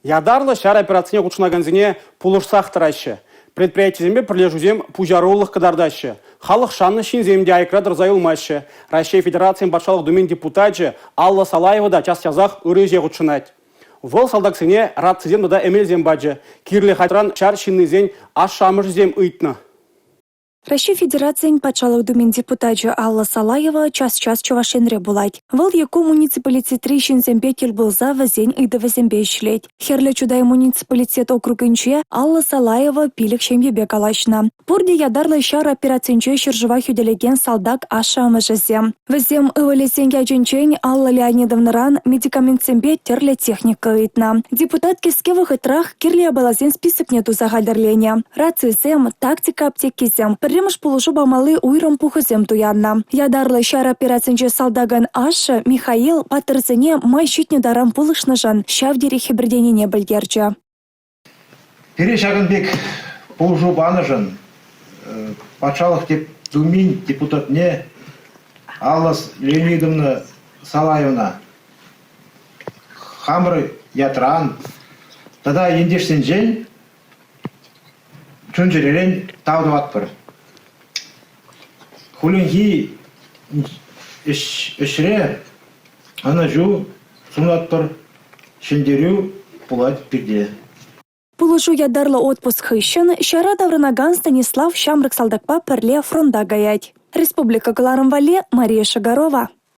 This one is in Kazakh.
Ядарлы шар операцияне құтшынағанзіне пулышсақ тұрашы. Предприятиезембе пірлежузем пужарулық қыдардашы. Халық шанны шинземде айкрадыр зайылмашы. Россия Федерациян башалық думен депутатжы Алла Салаева да час язақ үреже құтшынать. Вол салдақсыне радцизем да эмелзем баджы. Кирлі хайтран шар шиннызен ашшамышзем ұйтны. Россия Федерациян патшалық думен депутатжы Алла Салаева час-час чувашенре булать. Вол яку муниципалитет шинзембе келбылза вазен идывазембе ишлет. Херле чудай муниципалитет округынче Алла Салаева пилік шембебе калашна. Пурде ядарлы шар операциянче шыржыва хюделеген салдак ашамыжызем. Вазем ывалесен ядженчен Алла Леонидовнаран медикаментсембе терле техника ыйтна. Депутат кескевых итрах кирле балазен список нету загальдерленя. Рацизем, тактика аптекизем. Ремыш полужу бамалы уйром пухызем туянна. Ядарлы шар операциянче салдаган ашы Михаил патырзыне май щитне дарам пулышнажан шавдері хибірденіне білгерчі. Пере Шагынбек полужу баныжын патшалық думен депутатне Алла Леонидовна Салаевна хамры ятран тада ендештен жен чөнжеререн таудыват бір. Хуленги ішре ана жу сунат бір шендерю пулать пирде. Пулыжу ядарлы отпуск хыщын шара давранаган Станислав Шамрык салдакпа перле фронда гаять. Республика Галарым Вале, Мария Шагарова.